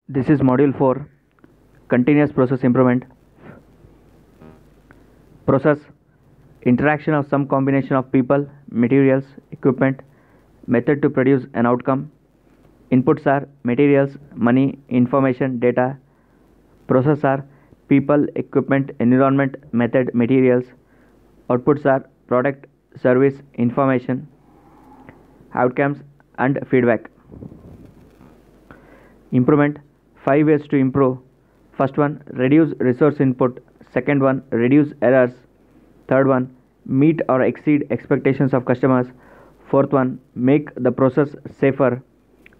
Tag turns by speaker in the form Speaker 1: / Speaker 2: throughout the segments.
Speaker 1: This is module 4, continuous process improvement. Process, interaction of some combination of people, materials, equipment, method to produce an outcome. Inputs are materials, money, information, data. Process are people, equipment, environment, method, materials. Outputs are product, service, information, outcomes, and feedback. Improvement, 5 ways to improve. First one, reduce resource input. Second one, reduce errors. Third one, meet or exceed expectations of customers. Fourth one, make the process safer.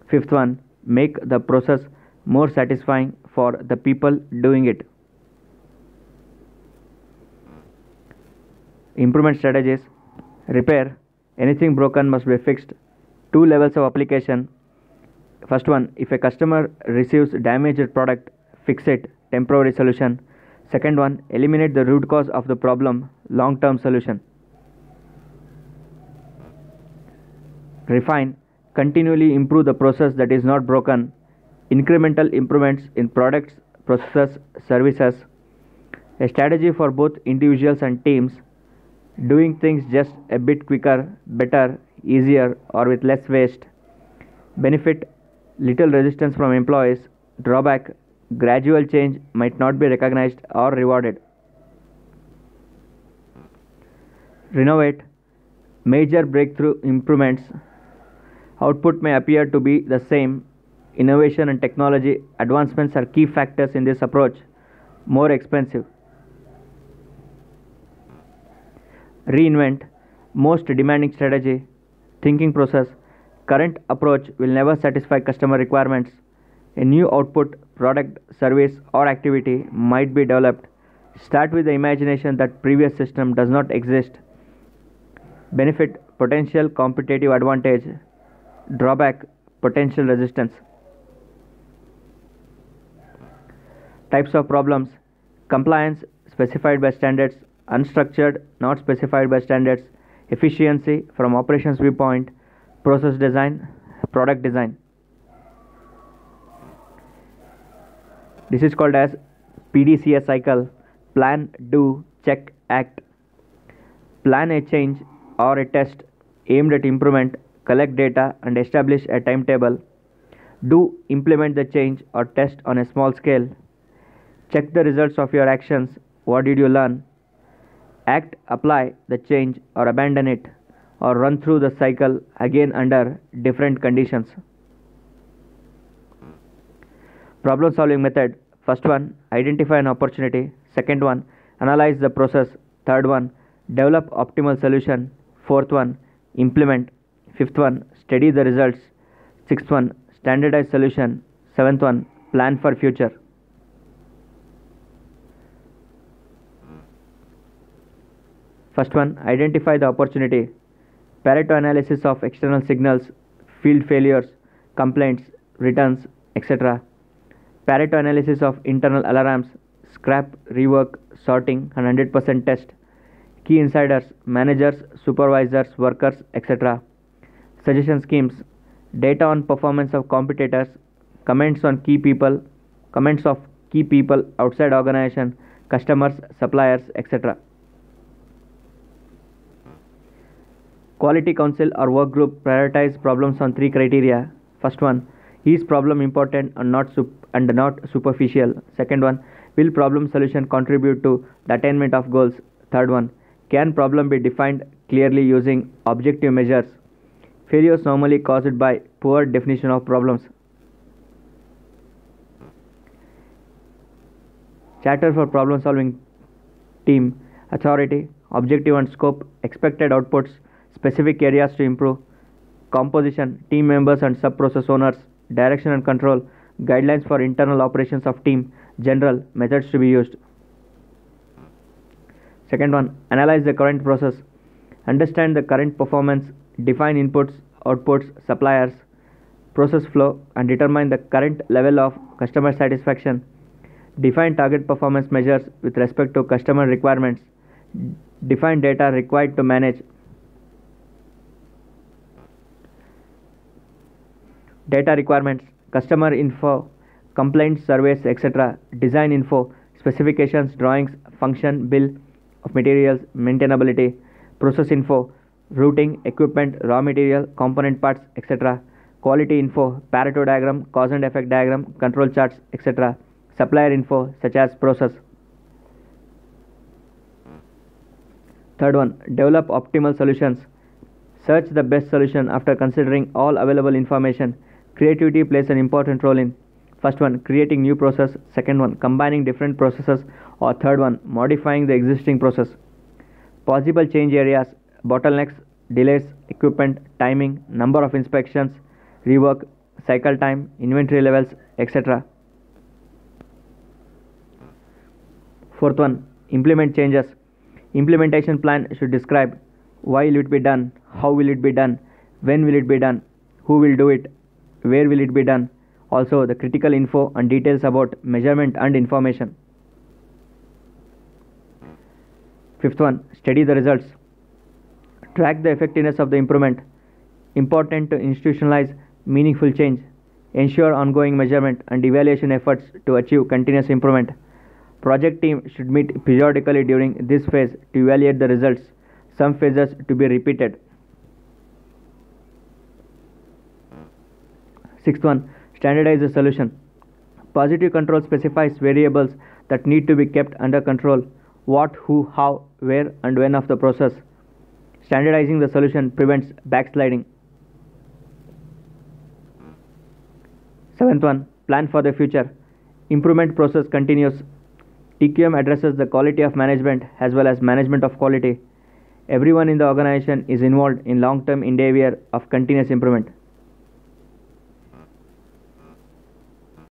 Speaker 1: Fifth one, make the process more satisfying for the people doing it. Improvement strategies, repair, anything broken must be fixed. 2 levels of application. First one, if a customer receives damaged product, fix it, temporary solution. Second one, eliminate the root cause of the problem, long-term solution. Refine, continually improve the process that is not broken. Incremental improvements in products, processes, services. A strategy for both individuals and teams. Doing things just a bit quicker, better, easier, or with less waste. Benefit, little resistance from employees. Drawback, gradual change might not be recognized or rewarded. Renovate, major breakthrough improvements. Output may appear to be the same. Innovation and technology advancements are key factors in this approach. More expensive. Reinvent, most demanding strategy. Thinking process, current approach will never satisfy customer requirements. A new output, product, service, or activity might be developed. Start with the imagination that previous system does not exist. Benefit, potential competitive advantage. Drawback, potential resistance. Types of problems, compliance specified by standards, unstructured not specified by standards, efficiency from operations viewpoint, process design, product design. This is called as PDCA cycle, plan, do, check, act. Plan a change or a test aimed at improvement, collect data and establish a timetable. Do, implement the change or test on a small scale. Check the results of your actions. What did you learn? Act, apply the change or abandon it, or run through the cycle again under different conditions. Problem solving method. First one, identify an opportunity. Second one, analyze the process. Third one, develop optimal solution. Fourth one, implement. Fifth one, study the results. Sixth one, standardize solution. Seventh one, plan for future. First one, identify the opportunity. Pareto analysis of external signals, field failures, complaints, returns, etc. Pareto analysis of internal alarms, scrap, rework, sorting, and 100% test. Key insiders, managers, supervisors, workers, etc. Suggestion schemes, data on performance of competitors, comments of key people outside organization, customers, suppliers, etc. Quality council or work group prioritize problems on 3 criteria. First one, is problem important and not superficial? Second one, will problem solution contribute to the attainment of goals? Third one, can problem be defined clearly using objective measures? Failures normally caused by poor definition of problems. Charter for problem solving team, authority, objective and scope, expected outputs, specific areas to improve, composition, team members and sub-process owners, direction and control, guidelines for internal operations of team, general, methods to be used. Second one, analyze the current process, understand the current performance, define inputs, outputs, suppliers, process flow, and determine the current level of customer satisfaction. Define target performance measures with respect to customer requirements. Define data required to manage. Data requirements, customer info, complaints, surveys, etc. Design info, specifications, drawings, function, bill of materials, maintainability. Process info, routing, equipment, raw material, component parts, etc. Quality info, Pareto diagram, cause and effect diagram, control charts, etc. Supplier info such as process. Third one, develop optimal solutions. Search the best solution after considering all available information. Creativity plays an important role in first one, creating new process, second one, combining different processes, or third one, modifying the existing process. Possible change areas, bottlenecks, delays, equipment, timing, number of inspections, rework, cycle time, inventory levels, etc. Fourth one, implement changes. Implementation plan should describe why will it be done, how will it be done, when will it be done, who will do it, where will it be done, also the critical info and details about measurement and information. Fifth one, study the results. Track the effectiveness of the improvement. Important to institutionalize meaningful change. Ensure ongoing measurement and evaluation efforts to achieve continuous improvement. Project team should meet periodically during this phase to evaluate the results. Some phases to be repeated. Sixth one, standardize the solution. Positive control specifies variables that need to be kept under control. What, who, how, where and when of the process. Standardizing the solution prevents backsliding. Seventh one, plan for the future. Improvement process continues. TQM addresses the quality of management as well as management of quality. Everyone in the organization is involved in long-term endeavor of continuous improvement.